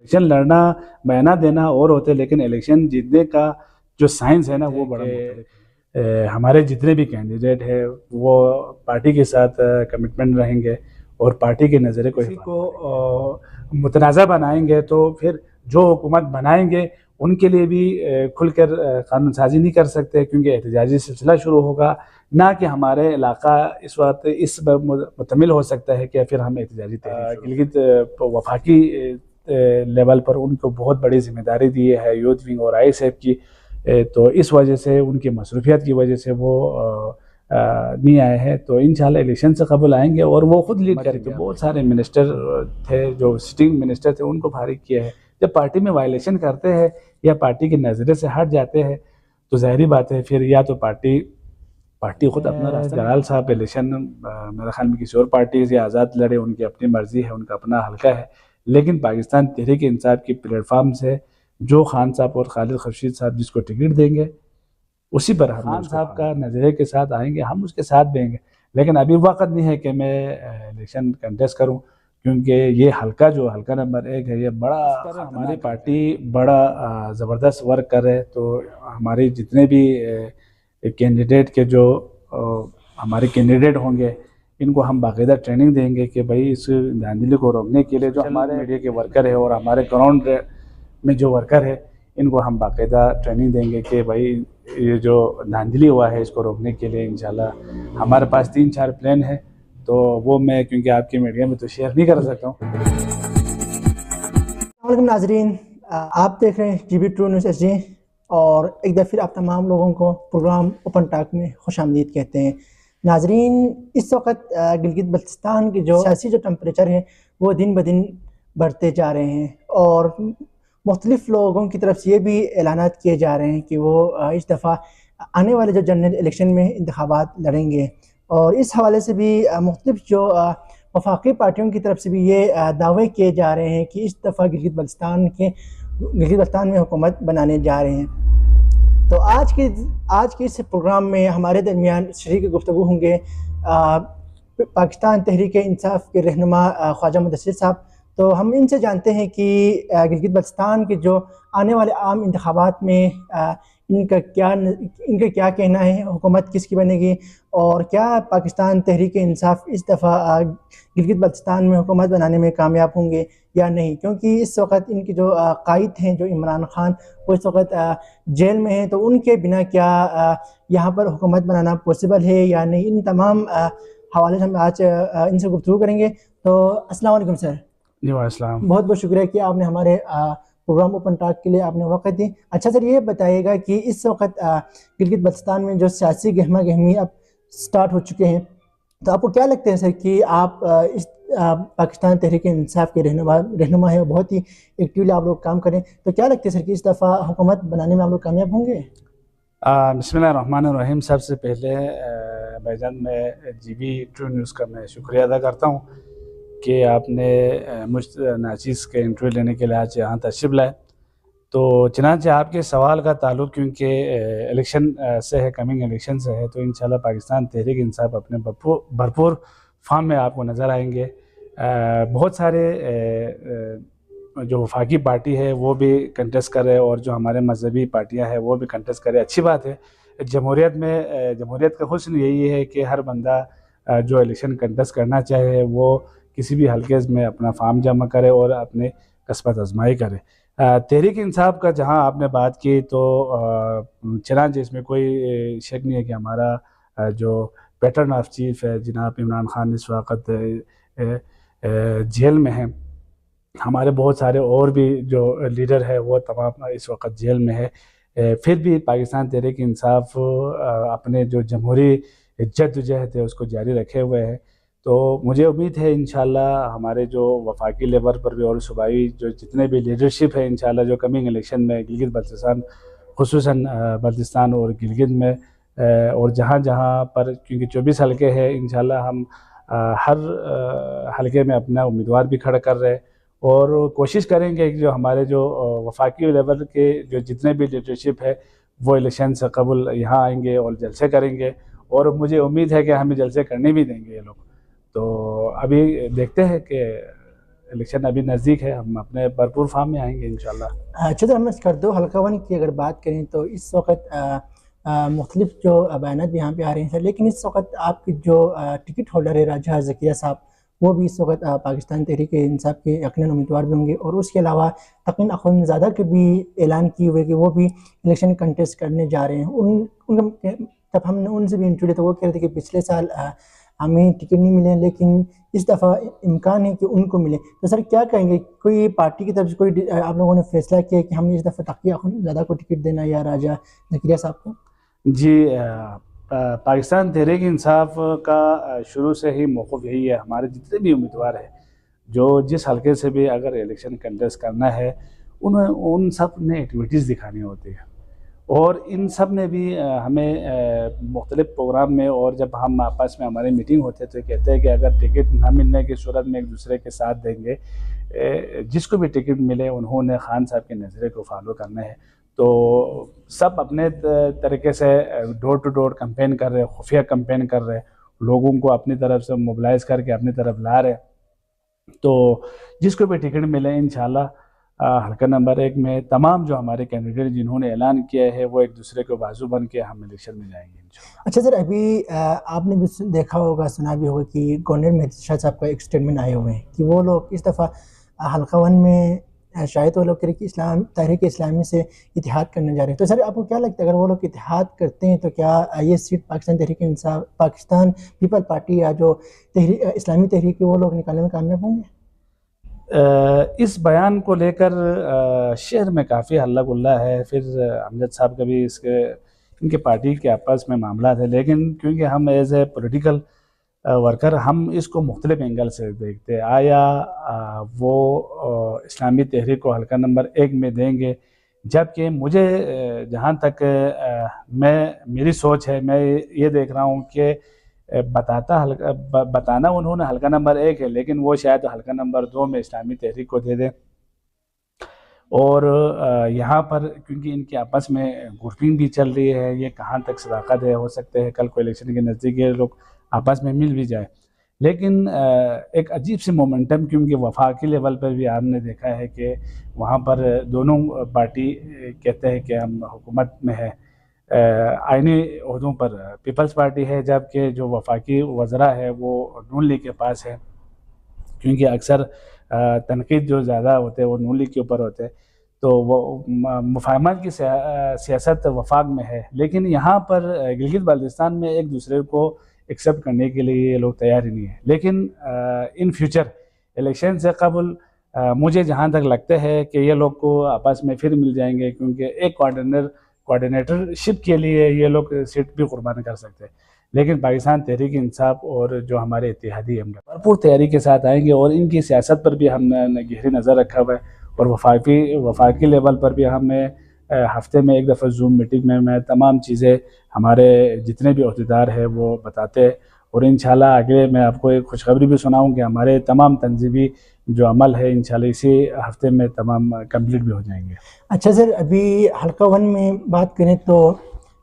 Election लड़ना, बयाना देना और होते, लेकिन इलेक्शन जीतने का जो साइंस है ना वो बड़ा हमारे जितने भी कैंडिडेट है वो पार्टी के साथ कमिटमेंट रहेंगे और पार्टी के नज़रिए को मुतनाज़ा बनाएंगे, तो फिर जो हुकूमत बनाएंगे उनके लिए भी खुलकर कानून साजी नहीं कर सकते, क्योंकि एहतजाजी सिलसिला शुरू होगा। ना कि हमारे इलाका इस वक्त इस मुतमिल हो सकता है कि फिर हम एहतजाजी तहरीक गिलगित वफाकी लेवल पर उनको बहुत बड़ी जिम्मेदारी दी है यूथ विंग और ISF की, तो इस वजह से उनकी मसरूफियत की वजह से वो नहीं आए हैं। तो इंशाल्लाह इलेक्शन से कबल आएंगे और वो खुद लीड करेंगे। बहुत सारे मिनिस्टर थे जो सिटिंग मिनिस्टर थे, उनको फारिग किया है। जब पार्टी में वायलेशन करते हैं या पार्टी के नज़रिए से हट जाते हैं तो ज़ाहिरी बात है फिर या तो पार्टी खुद अपना रास्ता। जलाल साहब इलेक्शन मेरे ख्याल में किसी और पार्टी से आज़ाद लड़े, उनकी अपनी मर्जी है, उनका अपना हल्का है, लेकिन पाकिस्तान तहरीक इंसाफ की प्लेटफार्म से जो खान साहब और खालिद खर्शीद साहब जिसको टिकट देंगे उसी पर हम खान साहब का नज़रिए के साथ आएंगे, हम उसके साथ देंगे। लेकिन अभी वक्त नहीं है कि मैं इलेक्शन कंटेस्ट करूं, क्योंकि ये हल्का जो हल्का नंबर 1 है ये बड़ा हमारी पार्टी बड़ा ज़बरदस्त वर्क कर रहे है। तो हमारे जितने भी कैंडिडेट के जो हमारे कैंडिडेट होंगे इनको हम बाकायदा ट्रेनिंग देंगे कि भाई इस धांधली को रोकने के लिए जो हमारे मीडिया के वर्कर है और हमारे ग्राउंड में जो वर्कर है इनको हम बाकायदा ट्रेनिंग देंगे कि भाई ये जो धांधली हुआ है इसको रोकने के लिए इंशाल्लाह हमारे पास 3-4 प्लान है। तो वो मैं क्योंकि आपके मीडिया में तो शेयर नहीं कर सकता हूँ। नाजरीन, आप देख रहे हैं GB ट्रू न्यूज़ SG और एक दफ़ा फिर आप तमाम लोगों को प्रोग्राम ओपन टॉक में खुशामदीद कहते हैं। नाजरीन, इस वक्त गिलगित बल्तिस्तान की जो सियासी जो टेम्परेचर है वो दिन ब दिन बढ़ते जा रहे हैं और मुख्तलिफ़ लोगों की तरफ से ये भी ऐलानात किए जा रहे हैं कि वो इस दफ़ा आने वाले जो जनरल इलेक्शन में इंतखाबात लड़ेंगे। और इस हवाले से भी मुख्तलिफ़ जो वफाकी पार्टियों की तरफ से भी ये दावे किए जा रहे हैं कि इस दफ़ा गिलगित बल्तिस्तान में हुकूमत बनाने जा रहे हैं। तो आज के इस प्रोग्राम में हमारे दरमियान शरीक गुफ्तगू होंगे पाकिस्तान तहरीक इंसाफ के रहनुमा ख्वाजा मुदस्सिर साहब। तो हम इनसे जानते हैं कि गिलगित बल्तिस्तान के जो आने वाले आम इंतखाबात में इनका क्या कहना है, हुकूमत किसकी बनेगी और क्या पाकिस्तान तहरीक इंसाफ इस दफ़ा गिलगित बल्तिस्तान में हुकूमत बनाने में कामयाब होंगे या नहीं, क्योंकि इस वक्त इनके जो कायद हैं जो इमरान खान वो इस वक्त जेल में हैं। तो उनके बिना क्या यहाँ पर हुकूमत बनाना पॉसिबल है या नहीं, इन तमाम हवाले से हम आज इनसे गुफ्तगू करेंगे। तो अस्सलाम वालेकुम सर। जी वालेकुम। बहुत बहुत शुक्रिया कि आपने हमारे प्रोग्राम ओपन टॉक के लिए आपने वक्त दी। अच्छा सर, ये बताइएगा कि इस वक्त गिलगित बल्तिस्तान में जो सियासी गहमा गहमी अब स्टार्ट हो चुके हैं, तो आपको क्या लगता है सर कि आप इस पाकिस्तान तहरीक इंसाफ के रहनुमा है, बहुत ही एक्टिवली आप लोग काम करें, तो क्या लगता है सर कि इस दफ़ा हुकूमत बनाने में आप लोग कामयाब होंगे? बिस्मिल्लाहिर्रहमानिर्रहीम। सबसे पहले भाईजान मैं GB ट्रू न्यूज़ का मैं शुक्रिया अदा करता हूँ कि आपने मुझ नाचीज़ के इंटरव्यू लेने के लिए आज यहाँ तशरीफ़ लाए। तो चनांचे आपके सवाल का ताल्लुक़ क्योंकि इलेक्शन से है, कमिंग इलेक्शन से है, तो इंशाल्लाह पाकिस्तान तहरीक इंसाफ अपने भरपूर फॉर्म में आपको नज़र आएंगे। बहुत सारे जो वफाकी पार्टी है वो भी कंटेस्ट कर रहे हैं और जो हमारे मजहबी पार्टियाँ हैं वो भी कंटेस्ट कर रहे हैं। अच्छी बात है। जमहूरियत का हुस्न यही है कि हर बंदा जो इलेक्शन कंटेस्ट करना चाहे वो किसी भी हल्के में अपना फार्म जमा करे और अपने कस्बत आजमाई करे। तहरीक इंसाफ का जहां आपने बात की तो चनांचे इसमें कोई शक नहीं है कि हमारा जो पैटर्न ऑफ चीफ है जनाब इमरान खान इस वक्त जेल में हैं। हमारे बहुत सारे और भी जो लीडर है वो तमाम इस वक्त जेल में है। फिर भी पाकिस्तान तहरीक इंसाफ अपने जो जमहूरी जद्दोजहद है उसको जारी रखे हुए है। तो मुझे उम्मीद है इंशाल्लाह हमारे जो वफाकी लेवल पर भी और सूबाई जो जितने भी लीडरशिप है इंशाल्लाह जो कमिंग इलेक्शन में गिलगित बल्तिस्तान खुसूसन बल्तिस्तान और गिलगित में और जहाँ जहाँ पर क्योंकि 24 हल्के हैं इंशाल्लाह हम हर हल्के में अपना उम्मीदवार भी खड़ा कर रहे हैं और कोशिश करेंगे कि जो हमारे जो वफाकी लेवल के जो जितने भी लीडरशिप है वो इलेक्शन से कबल यहाँ आएंगे और जलसे करेंगे और मुझे उम्मीद है कि हमें जलसे करने भी देंगे ये लोग। तो अभी देखते हैं कि इलेक्शन अभी नज़दीक है, हम अपने भरपूर फार्म में आएंगे इंशाल्लाह। चलो हम स्कर्दो हल्का वन की अगर बात करें तो इस वक्त मुख्तलिफ जो बयान भी यहाँ पे आ रहे हैं सर, लेकिन इस वक्त आपके जो टिकट होल्डर है राजा ज़किया साहब, वो भी इस वक्त पाकिस्तान तहरीक इंसाफ के यकीनन उम्मीदवार भी होंगे, और उसके अलावा तकीन अखुंदज़ादा के भी ऐलान किए हुए कि वो भी इलेक्शन कंटेस्ट करने जा रहे हैं। उनका जब हमने उनसे भी इंटरव्यू लिया तो वो कह रहे थे कि पिछले साल हमें टिकट नहीं मिले, लेकिन इस दफ़ा इम्कान है कि उनको मिले। तो सर क्या कहेंगे, कोई पार्टी की तरफ से कोई आप लोगों ने फैसला किया कि हमने इस दफ़ा तकिया अखुंदज़ादा को टिकट देना या राजा ज़किया साहब को? जी, पाकिस्तान तहरीक इंसाफ का शुरू से ही मौक़िफ़ यही है, हमारे जितने भी उम्मीदवार हैं जो जिस हल्के से भी अगर इलेक्शन कंटेस्ट करना है, उन सब ने एक्टिविटीज़ दिखानी होती है, और इन सब ने भी हमें मुख्तलिफ़ प्रोग्राम में, और जब हम आपस में हमारी मीटिंग होते तो कहते हैं कि अगर टिकट ना मिलने की सूरत में एक दूसरे के साथ देंगे, जिसको भी टिकट मिले उन्होंने खान साहब के नज़रिए को फॉलो करना है। तो सब अपने तरीके से डोर टू डोर कैंपेन कर रहे हैं, खुफिया कैंपेन कर रहे हैं, लोगों को अपनी तरफ से मोबिलाइज़ करके अपनी तरफ ला रहे हैं। तो जिसको भी टिकट मिले इंशाल्लाह हल्का नंबर 1 में तमाम जो हमारे कैंडिडेट जिन्होंने ऐलान किया है वो एक दूसरे को बाजू बन के हम इलेक्शन में जाएंगे इंशाल्लाह। अच्छा सर, अभी आपने भी देखा होगा, सुना भी होगा कि गवर्नर मेहदी शाह साहब का एक स्टेटमेंट आए हुए हैं कि वो लोग इस दफ़ा हल्का वन में शायद वो लोग कह रहे कि इस्लाम तहरीक इस्लामी से इतिहाद करने जा रहे हैं। तो सर आपको क्या लगता है, अगर वो लोग इतिहाद करते हैं तो क्या ये seat Pakistan Tehreek Insaf, Pakistan people party या जो इस्लामी तहरीक है वो लोग निकालने में कामयाब होंगे? इस बयान को लेकर शहर में काफ़ी हल्ला गुल्ला है, फिर अमजद साहब का भी इनके पार्टी के आपस में मामला है, लेकिन क्योंकि हम एज ए पॉलिटिकल वर्कर हम इसको मुख्तलिफ एंगल से देखते हैं। आया वो इस्लामी तहरीक को हल्का नंबर 1 में देंगे, जबकि मुझे जहाँ तक मेरी सोच है, मैं ये देख रहा हूँ कि बताना उन्होंने हल्का नंबर 1 है, लेकिन वो शायद हल्का नंबर 2 में इस्लामी तहरीक को दे दें। और यहाँ पर क्योंकि इनके आपस में ग्रुपिंग भी चल रही है, ये कहाँ तक सदाकत है, हो सकते हैं कल को इलेक्शन के नज़दीक ये लोग आपस में मिल भी जाए। लेकिन एक अजीब सी मोमेंटम, क्योंकि वफाकी लेवल पर भी आपने देखा है कि वहाँ पर दोनों पार्टी कहते हैं कि हम हुकूमत में है, आइनी ओहदों पर पीपल्स पार्टी है, जबकि जो वफाकी वज़रा है वो नून लीग के पास है, क्योंकि अक्सर तनकीद जो ज़्यादा होते हैं वो नून लीग के ऊपर होते हैं। तो वो मुफाहमत की सियासत वफाक में है, लेकिन यहाँ पर गिलगित बाल्टिस्तान में एक दूसरे को एक्सेप्ट करने के लिए ये लोग तैयार ही नहीं है। लेकिन इन फ्यूचर इलेक्शन से कबल मुझे जहाँ तक लगता है कि ये लोग को आपस में फिर मिल जाएंगे, क्योंकि एक कोऑर्डिनेटरशिप के लिए ये लोग सीट भी कुर्बान कर सकते हैं। लेकिन पाकिस्तान तहरीक इंसाफ और जो हमारे इत्तेहादी हम भरपूर तैयारी के साथ आएंगे, और इनकी सियासत पर भी हमने गहरी नज़र रखा हुआ है, और वफाकी लेवल पर भी हमें हफ्ते में एक दफ़ा जूम मीटिंग में मैं तमाम चीज़ें हमारे जितने भी अहदेदार हैं वो बताते हैं, और इंशाल्लाह आगे मैं आपको एक खुशखबरी भी सुनाऊँ कि हमारे तमाम तंजीमी जो अमल है इंशाल्लाह इसी हफ्ते में तमाम कंप्लीट भी हो जाएंगे। अच्छा सर, अभी हल्का वन में बात करें तो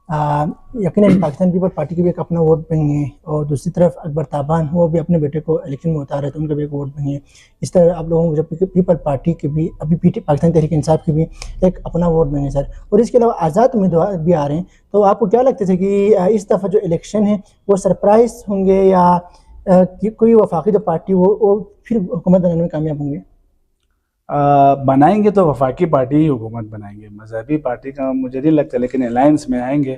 यकीनन पाकिस्तान पीपल पार्टी के भी एक अपना वोट बैंक है, और दूसरी तरफ अकबर ताबान वो भी अपने बेटे को इलेक्शन में उतारे तो उनका भी एक वोट बैंक है। इस तरह आप लोगों को जब पीपल पार्टी के भी अभी पाकिस्तान तहरीक इंसाफ के भी एक अपना वोट बैंक है सर, और इसके अलावा आज़ाद उम्मीदवार भी आ रहे हैं। तो आपको क्या लगता है कि इस दफ़ा जो इलेक्शन है वो सरप्राइज होंगे या कोई वफाकी जो पार्टी वो फिर हुकूमत बनाने में कामयाब होंगे? बनाएंगे तो वफाकी पार्टी ही हुकूमत बनाएंगे, मजहबी पार्टी का मुझे नहीं लगता, लेकिन अलायंस में आएंगे,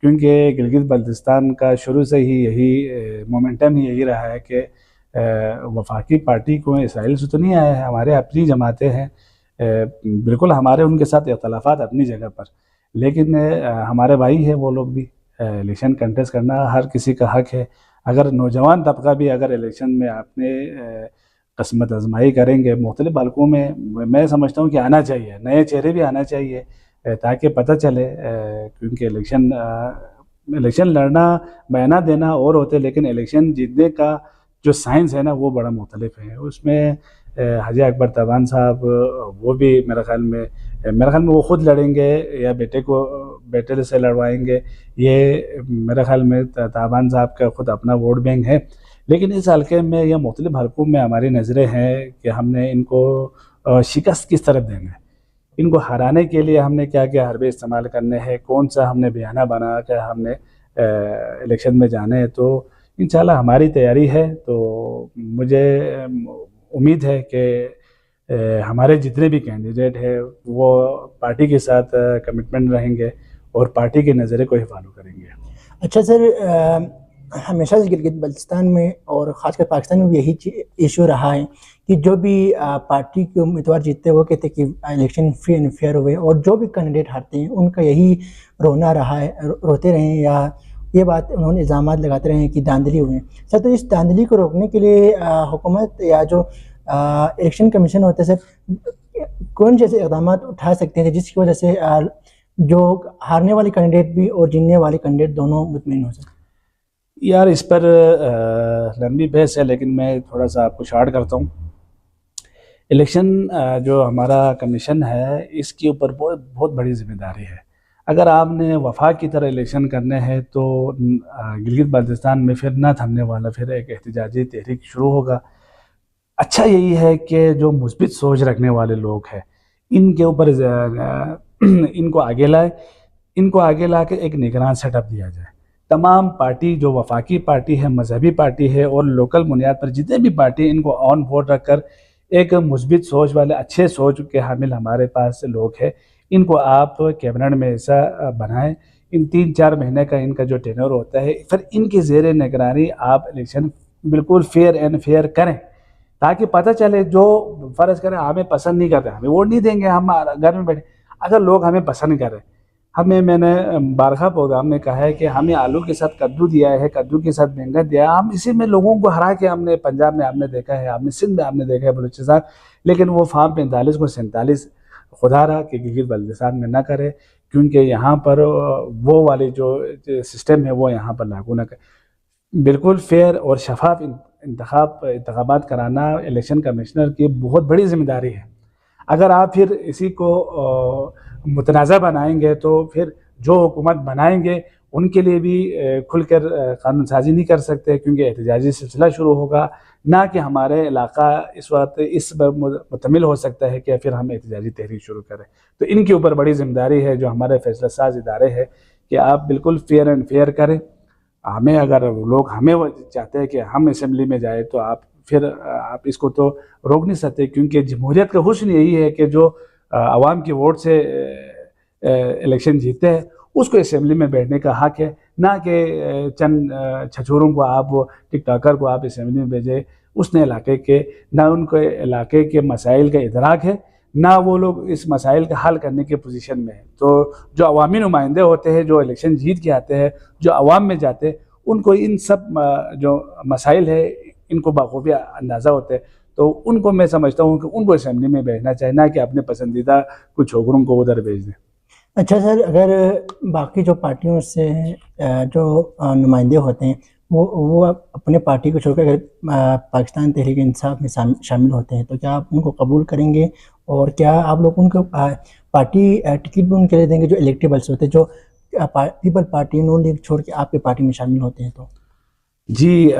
क्योंकि गिलगित बाल्टिस्तान का शुरू से ही यही मोमेंटम ही यही रहा है कि वफाकी पार्टी को इसराइल से तो नहीं आया है, हमारे अपनी जमातें हैं, बिल्कुल हमारे उनके साथ इख्तलाफात अपनी जगह पर, लेकिन हमारे भाई है वो लोग भी, इलेक्शन कंटेस्ट करना हर किसी का हक है। अगर नौजवान तबका भी अगर इलेक्शन में अपने किस्मत आजमाई करेंगे मुख्तलिफ हल्कों में, मैं समझता हूँ कि आना चाहिए, नए चेहरे भी आना चाहिए, ताकि पता चले, क्योंकि इलेक्शन लड़ना बयाना देना और होते, लेकिन इलेक्शन जीतने का जो साइंस है ना वो बड़ा मुख्तलिफ है। उसमें हाजी अकबर ताबान साहब वो भी मेरे ख्याल में वो ख़ुद लड़ेंगे या बेटे से लड़वाएंगे, ये मेरे ख्याल में ताबान साहब का ख़ुद अपना वोट बैंक है। लेकिन इस हल्के में या मुख्तलिफ हल्कों में हमारी नज़रें हैं कि हमने इनको शिकस्त किस तरफ देंगे, इनको हराने के लिए हमने क्या क्या हरबे इस्तेमाल करने हैं, कौन सा हमने बयाना बना कर हमने इलेक्शन में जाने हैं। तो इंशाल्लाह हमारी तैयारी है। तो मुझे उम्मीद है कि हमारे जितने भी कैंडिडेट हैं वो पार्टी के साथ कमिटमेंट रहेंगे और पार्टी के नज़रिए को ही फॉलो करेंगे। अच्छा सर, हमेशा से गिलगित बल्तिस्तान में और ख़ासकर पाकिस्तान में भी यही इशू रहा है कि जो भी पार्टी के उम्मीदवार जीतते हैं वो कहते हैं कि इलेक्शन फ्री एंड फेयर हुए, और जो भी कैंडिडेट हारते हैं उनका यही रोना रहा है, रोते रहे हैं, या ये बात उन्होंने इल्ज़ाम लगाते रहे हैं कि धांधली हुए हैं। सर, तो इस धांधली को रोकने के लिए हुकूमत या जो इलेक्शन कमीशन होता है सर, कौन जैसे इक़दाम उठा सकते हैं जिसकी वजह से जो हारने वाले कैंडिडेट भी और जीतने वाले कैंडिडेट दोनों मुतमईन हो सकें? यार इस पर लंबी बहस है, लेकिन मैं थोड़ा सा आपको शार्ट करता हूँ। इलेक्शन जो हमारा कमीशन है इसके ऊपर बहुत बड़ी जिम्मेदारी है। अगर आपने वफाक की तरह इलेक्शन करने हैं तो गिलगित बाल्टिस्तान में फिर ना थमने वाला फिर एक एहतजाजी तहरीक शुरू होगा। अच्छा यही है कि जो मुस्बित सोच रखने वाले लोग हैं इनके ऊपर इनको आगे ला के एक निगरान सेटअप दिया जाए। तमाम पार्टी जो वफाकी पार्टी है, मजहबी पार्टी है और लोकल बुनियाद पर जितने भी पार्टी, इनको ऑन बोर्ड रखकर एक मुस्बित सोच वाले, अच्छे सोच के हामिल हमारे पास लोग हैं, इनको आप कैबिनेट में ऐसा बनाएं। इन 3-4 महीने का इनका जो टेन्योर होता है, फिर इनकी ज़ेर निगरानी आप इलेक्शन बिल्कुल फेयर एंड फेयर करें, ताकि पता चले जो फ़र्ज़ करें हमें पसंद नहीं कर रहे, हमें वोट नहीं देंगे, हम घर में बैठे। अगर लोग हमें पसंद कर रहे, मैंने बारहा प्रोग्राम में कहा है कि हमें आलू के साथ कद्दू दिया है, कद्दू के साथ बैंगन दिया है, हम इसी में लोगों को हरा के हमने पंजाब में आपने देखा है, आपने सिंध में आपने देखा है, बलूचिस्तान, लेकिन वो फार्म 45 को 47 खुदा रहा कि गिलगित बल्तिस्तान में ना करे, क्योंकि यहाँ पर वो वाले जो सिस्टम है वो यहाँ पर लागू ना करे। बिल्कुल फेयर और शफाफ इंतखाबात कराना इलेक्शन कमिश्नर की बहुत बड़ी जिम्मेदारी है। अगर आप फिर इसी को मुतनाज़ा बनाएंगे तो फिर जो हुकूमत बनाएंगे उनके लिए भी खुलकर कानून साजी नहीं कर सकते, क्योंकि एहतजाजी सिलसिला शुरू होगा। ना कि हमारे इलाका इस वक्त इस मुतमिल हो सकता है कि फिर हम एहतजाजी तहरीक शुरू करें। तो इनके ऊपर बड़ी जिम्मेदारी है जो हमारे फैसला साज इदारे हैं कि आप बिल्कुल फेयर एंड फेयर करें। हमें अगर लोग हमें चाहते हैं कि हम असम्बली में जाए तो आप फिर आप इसको तो रोक नहीं सकते, क्योंकि जमहूरियत का हुस्न यही है कि जो आवाम की वोट से इलेक्शन जीतते हैं उसको असम्बली में बैठने का हक है, ना कि चंद छछूरों को आप टिकटॉकर को आप असम्बली में भेजें। उसने इलाके के ना उनको इलाके के मसाइल का इदराक है, ना वो लोग इस मसाइल का हल करने के पोजीशन में है। तो जो अवामी नुमाइंदे होते हैं, जो इलेक्शन जीत के आते हैं, जो अवाम में जाते हैं, उनको इन सब जो मसाइल है इनको बाखूबी अंदाज़ा होता है। तो उनको मैं समझता हूँ कि उनको असेंबली में भेजना चाहिए, ना कि अपने पसंदीदा कुछ छोकरों को उधर भेज दें। अच्छा सर, अगर बाकी जो पार्टियों से जो नुमाइंदे होते हैं वो अपने पार्टी को छोड़कर अगर पाकिस्तान तहरीक इंसाफ में शामिल होते हैं तो क्या आप उनको कबूल करेंगे, और क्या आप लोग उनको पार्टी टिकट भी उनके लिए देंगे जो इलेक्टेबल्स होते हैं, जो पीपल पार्टी नून लीग छोड़ के आपकी पार्टी में शामिल होते हैं? तो जी,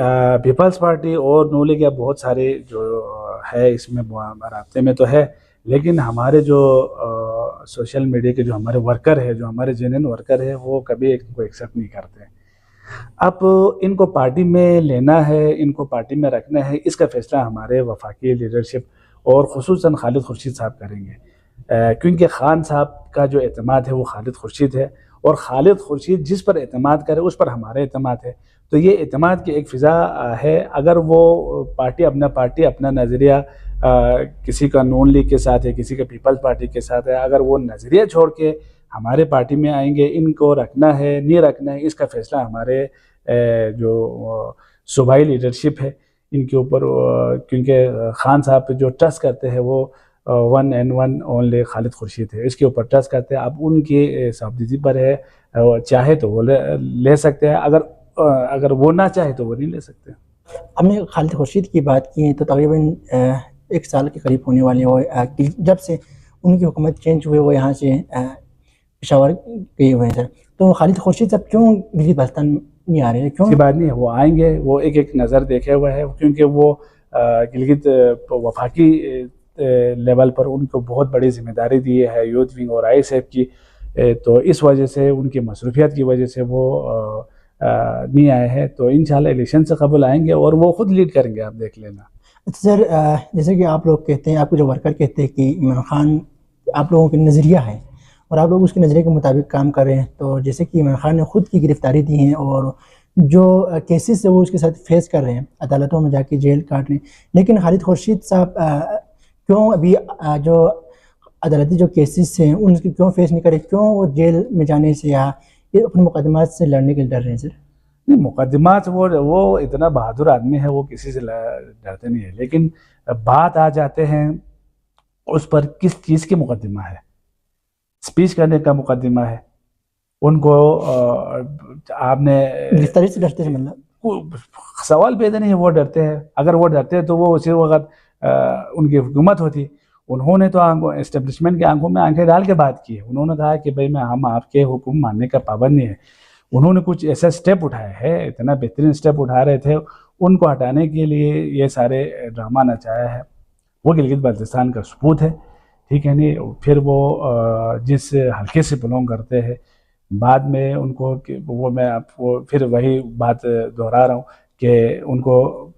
पीपल्स पार्टी और नून लीग बहुत सारे जो है इसमें राब्ते में तो है, लेकिन हमारे जो सोशल मीडिया के जो हमारे वर्कर है, जो हमारे जेन्युइन वर्कर है, वो कभी इनको एक्सेप्ट नहीं करते। अब इनको पार्टी में लेना है, इनको पार्टी में रखना है, इसका फैसला हमारे वफाकी लीडरशिप और खुसूसन खालिद खुर्शीद साहब करेंगे, क्योंकि खान साहब का जो एतमाद है वो खालिद खुर्शीद है, और खालिद खुर्शीद जिस पर एतमाद करे उस पर हमारा एतमाद है। तो ये एतमाद की एक फ़िज़ा है। अगर वो पार्टी अपना नज़रिया किसी का नून लीग के साथ है, किसी का पीपल्स पार्टी के साथ है, अगर वो नज़रिया छोड़ के हमारे पार्टी में आएंगे, इनको रखना है नहीं रखना है इसका फ़ैसला हमारे जो सूबाई लीडरशिप है इनके ऊपर, क्योंकि खान साहब पे जो ट्रस्ट करते हैं वो 1 and 1 ओनली खालिद खुर्शीद है, इसके ऊपर ट्रस्ट करते हैं। अब उनकी साबदीदी पर है, चाहे तो वो ले सकते हैं, अगर वो ना चाहे तो वो नहीं ले सकते। हमने खालिद खुर्शीद की बात की तो तकरीबन 1 साल के करीब होने वाले हो जब से उनकी हुकूमत चेंज हुए, वो यहाँ से पेशावर गए हुए हैं सर। तो खालिद खुर्शीद साहब क्यों गिलगित बाल्तिस्तान नहीं आ रहे हैं, क्यों? इसकी बात नहीं है, वो आएंगे, वो एक एक नज़र देखे हुए हैं, क्योंकि वो गिलगित वफाकी लेवल पर उनको बहुत बड़ी जिम्मेदारी दी है यूथ विंग और ISF की। तो इस वजह से उनकी मसरूफियत की वजह से वो नहीं आए हैं। तो इंशाल्लाह इलेक्शन से कबल आएंगे और वो खुद लीड करेंगे, आप देख लेना। अच्छा सर, जैसे कि आप लोग कहते हैं, आपके जो वर्कर कहते हैं कि इमरान खान आप लोगों का नज़रिया है और आप लोग उसके नज़रिए के मुताबिक काम कर रहे हैं, तो जैसे कि इमरान खान ने खुद की गिरफ्तारी दी है और जो केसेस है वो उसके साथ फेस कर रहे हैं, अदालतों में जाके जेल काट रहे हैं, लेकिन खालिद खुर्शीद साहब क्यों अभी जो अदालती जो केसेस हैं उनके क्यों फेस नहीं करे, क्यों वो जेल में जाने से या ये अपने मुकदमात से लड़ने के लिए डर रहे हैं सर? नहीं, मुकदमात वो इतना बहादुर आदमी है, वो किसी से डरते नहीं है। लेकिन बात आ जाते हैं उस पर किस चीज़ की मुकदमा है, स्पीच करने का मुकदमा है उनको। आपने गिरफ्तारी से डरते हैं मतलब? सवाल पैदा नहीं है, वो डरते हैं। अगर वो डरते हैं तो वो उसी वक्त उनकी हुकूमत होती। उन्होंने तो एस्टेब्लिशमेंट की आंखों में आंखें डाल के बात की है। उन्होंने कहा कि भाई हम आपके हुक्म मानने का पाबंद नहीं है। उन्होंने कुछ ऐसा स्टेप उठाया है, इतना बेहतरीन स्टेप उठा रहे थे, उनको हटाने के लिए ये सारे ड्रामा नचाया है। वो गिलगित बल्तिस्तान का सबूत है, ठीक है नहीं। फिर वो जिस हल्के से बिलोंग करते हैं, बाद में उनको वो मैं आपको फिर वही बात दोहरा रहा हूँ कि उनको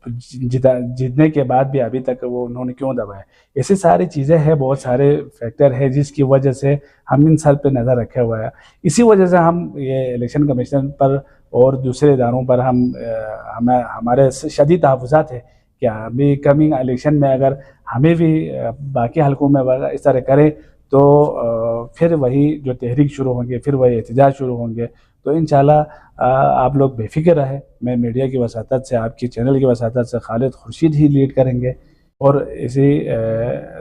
जीतने के बाद भी अभी तक वो उन्होंने क्यों दबाया। ऐसी सारी चीज़ें हैं, बहुत सारे फैक्टर है जिसकी वजह से हम इन सब पे नज़र रखे हुए हैं। इसी वजह से हम ये इलेक्शन कमीशन पर और दूसरे इदारों पर हमारे शदीद तहफ़्फ़ुज़ात है कि अभी कमिंग इलेक्शन में अगर हमें भी बाकी हलकों में इस तरह करें तो फिर वही जो तहरीक शुरू होंगे, फिर वही एहतजाज शुरू होंगे। तो इंशाल्लाह आप लोग बेफिक्र रहे, मैं मीडिया की वसातत से, आपकी चैनल की वसातत से खालिद खुर्शीद ही लीड करेंगे और इसी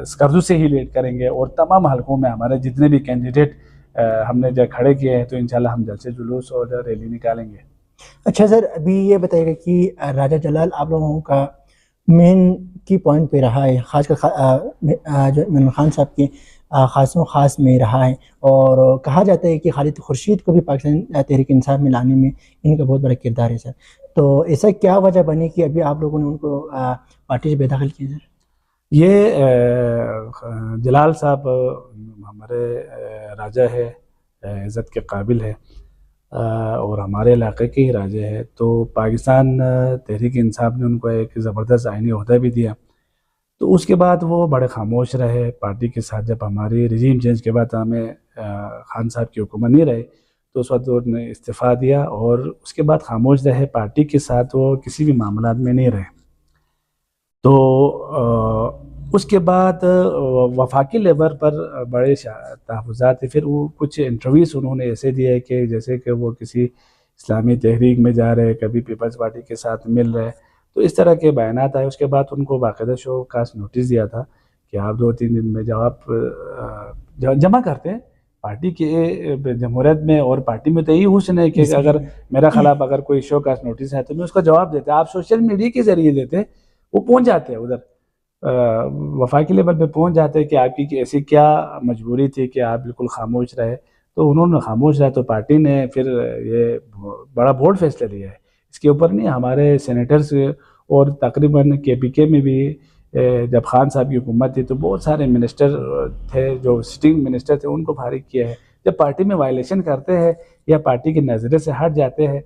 स्कर्दू से ही लीड करेंगे। और तमाम हलकों में हमारे जितने भी कैंडिडेट हमने जो खड़े किए हैं, तो इंशाल्लाह हम जलसे जुलूस और रैली निकालेंगे। अच्छा सर, अभी ये बताइएगा कि राजा जलाल आप लोगों का मेन की पॉइंट पे रहा है, खासकर जो इमरान खान साहब की ख़ासों ख़ास में रहा है, और कहा जाता है कि खालिद खुर्शीद को भी पाकिस्तान तहरीक इंसाफ में लाने में इनका बहुत बड़ा किरदार है सर। तो ऐसा क्या वजह बनी कि अभी आप लोगों ने उनको पार्टी से बेदखल किया सर? ये जलाल साहब हमारे राजा है, इज़्ज़त के काबिल है और हमारे इलाके के ही राजा है। तो पाकिस्तान तहरीक इंसाफ ने उनको एक ज़बरदस्त आइनी ओहदा भी दिया। तो उसके बाद वो बड़े खामोश रहे पार्टी के साथ। जब हमारी रिजीम चेंज के बाद हमें खान साहब की हुकूमत नहीं रही, तो उस वक्त उन्होंने इस्तीफ़ा दिया और उसके बाद खामोश रहे पार्टी के साथ, वो किसी भी मामलात में नहीं रहे। तो उसके बाद वफाकी लेवल पर बड़े तहफ़्फ़ुज़ात थे। फिर वो कुछ इंटरव्यूज़ उन्होंने ऐसे दिए कि जैसे कि वो किसी इस्लामी तहरीक में जा रहे, कभी पीपल्स पार्टी के साथ मिल रहे, तो इस तरह के बयानात आए। उसके बाद उनको बाकायदा शो कास्ट नोटिस दिया था कि आप 2-3 दिन में जवाब जमा करते हैं। पार्टी के जमहूरियत में और पार्टी में तो यही हुस्न है कि अगर मेरा खिलाफ अगर कोई शो कास्ट नोटिस है तो मैं उसका जवाब देता। आप सोशल मीडिया के ज़रिए देते, वो पहुँच जाते हैं उधर, वफाकी लेवल पे पहुँच जाते हैं कि आपकी ऐसी क्या मजबूरी थी कि आप बिल्कुल खामोश रहे। तो उन्होंने खामोश रहा, तो पार्टी ने फिर ये बड़ा बोल्ड फैसला लिया है इसके ऊपर। नहीं, हमारे सेनेटर्स और तकरीबन KPK में भी जब खान साहब की हुकूमत थी तो बहुत सारे मिनिस्टर थे जो सिटिंग मिनिस्टर थे, उनको फारिग किया है। जब पार्टी में वायलेशन करते हैं या पार्टी के नज़रे से हट जाते हैं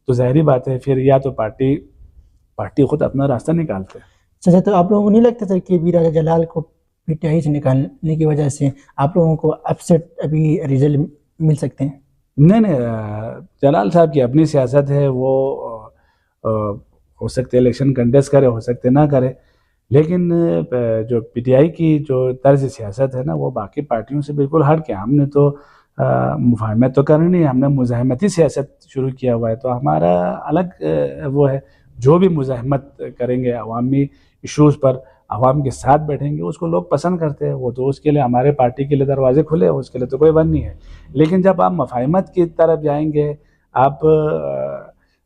तो ज़ाहिरी बात है फिर या तो पार्टी खुद अपना रास्ता निकालते हैं। अच्छा, तो आप लोगों को नहीं लगता सर कि अभी राजा जलाल को PTI से निकालने की वजह से आप लोगों को अपसेट अभी रिजल्ट मिल सकते हैं? नहीं, जलाल साहब की अपनी सियासत है, वो हो सकते इलेक्शन कंटेस्ट करे, हो सकते ना करे, लेकिन जो PTI की जो तर्ज सियासत है ना, वो बाकी पार्टियों से बिल्कुल हट के। हमने तो मुफाहमत तो करनी नहीं, हमने मुज़ाहमती सियासत शुरू किया हुआ है। तो हमारा अलग वो है, जो भी मुज़ाहमत करेंगे अवामी इशूज़ पर, अवाम के साथ बैठेंगे, उसको लोग पसंद करते हैं। वो तो उसके लिए हमारे पार्टी के लिए दरवाजे खुले हैं, उसके लिए तो कोई बंद नहीं है। लेकिन जब आप मुफाहमत की तरफ जाएंगे, आप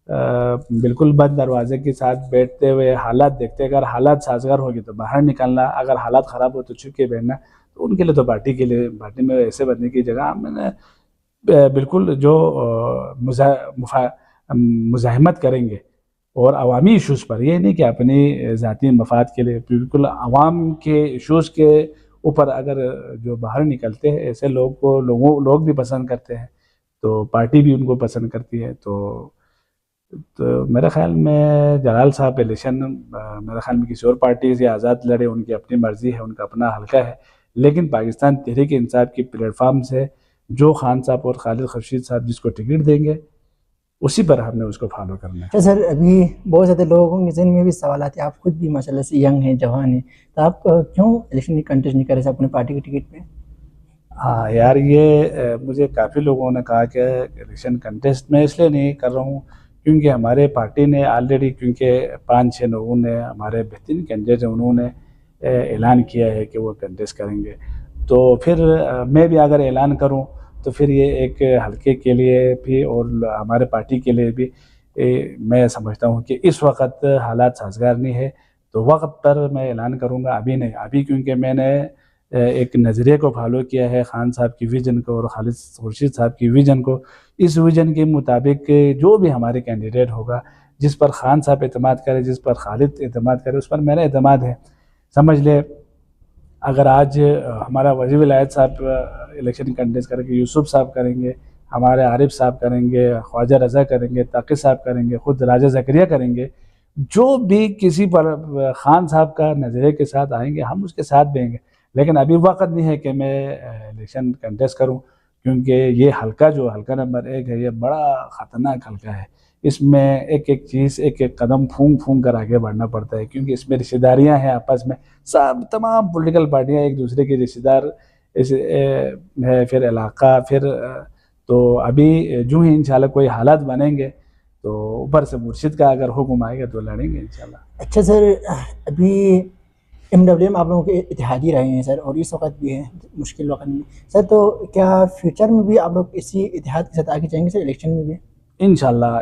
बिल्कुल बंद दरवाजे के साथ बैठते हुए हालात देखते, अगर हालात साजगार होगी तो बाहर निकलना, अगर हालात ख़राब हो तो छुप के बैठना, तो उनके लिए तो पार्टी में ऐसे बनने की जगह मैंने बिल्कुल जो मुज़ाहमत करेंगे और अवामी इशूज़ पर, ये नहीं कि अपनी ज़ाती मफाद के लिए, बिल्कुल अवाम के इशूज़ के ऊपर अगर जो बाहर निकलते हैं ऐसे लोग भी पसंद करते हैं, तो पार्टी भी उनको पसंद करती है। तो मेरे ख्याल में जलाल साहब इलेक्शन मेरे ख्याल में किसी और पार्टी से आज़ाद लड़े, उनकी अपनी मर्ज़ी है, उनका अपना हल्का है, लेकिन पाकिस्तान तहरीक इंसाफ की प्लेटफार्म से जो खान साहब और खालिद खुर्शीद साहब जिसको टिकट देंगे उसी पर हमने उसको फॉलो करना है। अच्छा सर, अभी बहुत ज़्यादा लोगों के ज़हन में भी सवाल आते हैं, आप खुद भी माशाल्लाह से यंग हैं, जवान हैं, तो आप क्यों इलेक्शन कंटेस्ट नहीं कर रहे अपने पार्टी के टिकट पे? हाँ यार, ये मुझे काफ़ी लोगों ने कहा कि इलेक्शन कंटेस्ट में इसलिए नहीं कर रहा हूँ क्योंकि हमारे पार्टी ने ऑलरेडी, क्योंकि 5-6 लोगों ने, हमारे बेहतरीन कैंडिडेट हैं, उन्होंने ऐलान किया है कि वो कंटेस्ट करेंगे। तो फिर मैं भी अगर ऐलान करूँ तो फिर ये एक हल्के के लिए भी और हमारे पार्टी के लिए भी मैं समझता हूँ कि इस वक्त हालात साजगार नहीं है, तो वक्त पर मैं ऐलान करूँगा, अभी नहीं। अभी क्योंकि मैंने एक नज़रिए को फॉलो किया है, खान साहब की विज़न को और खालिद खुर्शीद साहब की विज़न को। इस विज़न के मुताबिक जो भी हमारे कैंडिडेट होगा, जिस पर खान साहब एतमाद करें, जिस पर खालिद एतमाद करें, उस पर मेरा एतमाद है। समझ ले, अगर आज हमारा वज़ीर विलायत साहब इलेक्शन कंटेस्ट करेंगे, यूसुफ साहब करेंगे, हमारे आरिफ साहब करेंगे, ख्वाजा रज़ा करेंगे, ताक़ी साहब करेंगे, ख़ुद राजा ज़करिया करेंगे, जो भी किसी पर खान साहब का नज़रिए के साथ आएंगे हम उसके साथ देंगे। लेकिन अभी वक्त नहीं है कि मैं इलेक्शन कंटेस्ट करूं, क्योंकि ये हल्का जो हल्का नंबर 1 है, ये बड़ा ख़तरनाक हल्का है। इसमें एक एक चीज़, एक एक कदम फूंक फूंक कर आगे बढ़ना पड़ता है, क्योंकि इसमें रिश्तेदारियां हैं आपस में, सब तमाम पॉलिटिकल पार्टियां एक दूसरे के रिश्तेदार है, फिर इलाका, फिर तो अभी जो ही इंशाल्लाह कोई हालात बनेंगे तो ऊपर से मुर्शिद का अगर हुक्म आएगा तो लड़ेंगे इंशाल्लाह। अच्छा सर, अभी MWM आप लोगों के इत्तेहादी रहे हैं सर, और इस वक्त भी है मुश्किल वक्त में सर, तो क्या फ्यूचर में भी आप लोग इसी इत्तेहाद के साथ आगे जाएंगे सर इलेक्शन में भी? इंशाल्लाह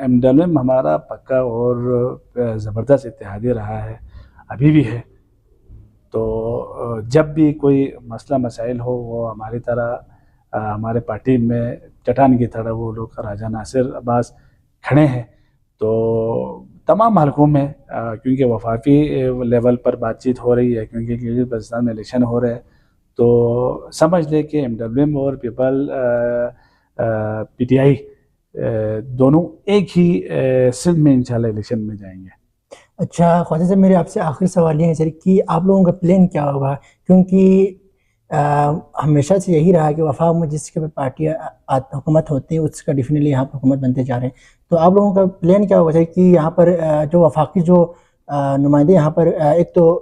MWM हमारा पक्का और ज़बरदस्त इत्तेहादी रहा है, अभी भी है। तो जब भी कोई मसला मसाइल हो, वो हमारी तरह हमारे पार्टी में चट्टान की तरह वो लोग राजा नासिर अब्बास खड़े हैं। तो तमाम हलकों में क्योंकि वफाकी लेवल पर बातचीत हो रही है, क्योंकि गिलगित बल्तिस्तान में इलेक्शन हो रहे हैं, तो समझ ले कि MWM और पीपल PTI दोनों एक ही सिंध में इंशाल्लाह इलेक्शन में जाएंगे। अच्छा ख्वाजा साहब, मेरे आपसे आखिरी सवाल ये है सर कि आप लोगों का प्लान क्या होगा, क्योंकि हमेशा से यही रहा कि वफाक में जिसके पर पार्टियाँ हुकूमत होती है उसका डेफिनेटली यहाँ पर हुकूमत बनते जा रहे हैं, तो आप लोगों का प्लान क्या होगा सर कि यहाँ पर जो वफाकी जो नुमाइंदे यहाँ पर एक तो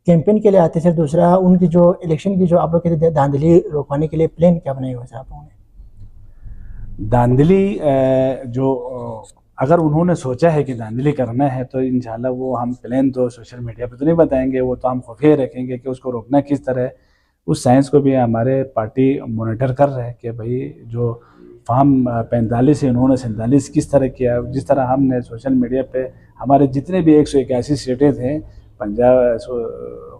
कैंपेन के लिए आते हैं सर, दूसरा उनकी जो इलेक्शन की जो आप लोग कहते हैं धांधली रोकवाने के लिए प्लान क्या बनाया हुआ सर आप लोगों ने? धांधली जो अगर उन्होंने सोचा है कि धांधली करना है तो इंशाल्लाह वो हम प्लान तो सोशल मीडिया पे तो नहीं बताएंगे, वो तो हम खुफिया रखेंगे कि उसको रोकना किस तरह है। उस साइंस को भी हमारे पार्टी मॉनिटर कर रहे हैं कि भाई जो फार्म 45 से उन्होंने 47 किस तरह किया। जिस तरह हमने सोशल मीडिया पे हमारे जितने भी 181 सीटें थे पंजाब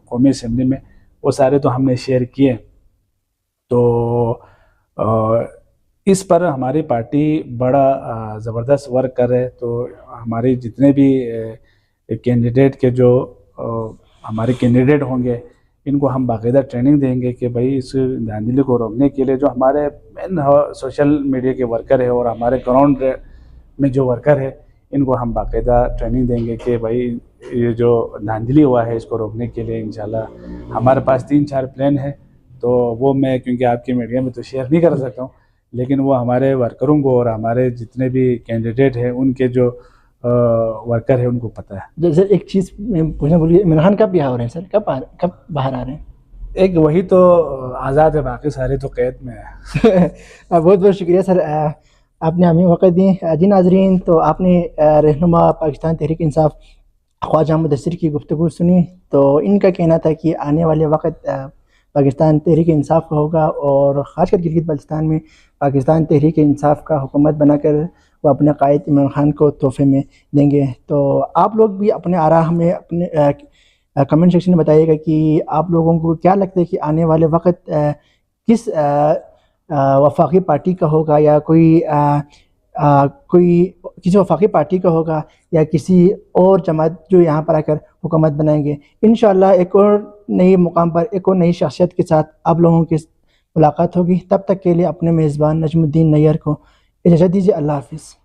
कौमी असम्बली में, वो सारे तो हमने शेयर किए। तो इस पर हमारी पार्टी बड़ा ज़बरदस्त वर्क कर रहे। तो हमारे जितने भी कैंडिडेट के जो हमारे कैंडिडेट होंगे, इनको हम बाकायदा ट्रेनिंग देंगे कि भाई इस धांधली को रोकने के लिए जो हमारे मेन सोशल मीडिया के वर्कर है और हमारे ग्राउंड में जो वर्कर है, इनको हम बाकायदा ट्रेनिंग देंगे कि भाई ये जो धांधली हुआ है इसको रोकने के लिए इंशाल्लाह हमारे पास 3-4 प्लान है। तो वो मैं क्योंकि आपके मीडिया में तो शेयर नहीं कर सकता हूँ, लेकिन वो हमारे वर्करों को और हमारे जितने भी कैंडिडेट हैं उनके जो वर्कर है उनको पता है। सर एक चीज़ मैं पूछना भूल गया, इमरान खान कब बिहार हो रहे हैं सर, कब बाहर आ रहे हैं? एक वही तो आज़ाद है, बाकी सारे तो कैद में है। बहुत बहुत शुक्रिया सर, आपने हमें वक्त दी। जी नाजरीन, तो आपने रहनुमा पाकिस्तान तहरीक इंसाफ ख्वाजा मुदस्सिर की गुफ्तगू सुनी। तो इनका कहना था कि आने वाले वक्त पाकिस्तान तहरीक इंसाफ का होगा और ख़ासकर गिलगित बल्तिस्तान में पाकिस्तान तहरीक इंसाफ का हुकूमत बनाकर वो अपने कायद इमरान खान को तोहफे में देंगे। तो आप लोग भी अपने आरा हमें अपने कमेंट सेक्शन में बताइएगा कि आप लोगों को क्या लगता है कि आने वाले वक्त किस वफाकी पार्टी का होगा या कोई कोई किसी वफाकी पार्टी का होगा या किसी और जमात जो यहाँ पर आकर हुकूमत बनाएंगे। इंशाअल्लाह एक और नई मुकाम पर एक और नई शख्सियत के साथ आप लोगों की मुलाकात होगी। तब तक के लिए अपने मेज़बान नजमुद्दीन नैयर को इजाज़त दीजिए। अल्लाह हाफ़िज़।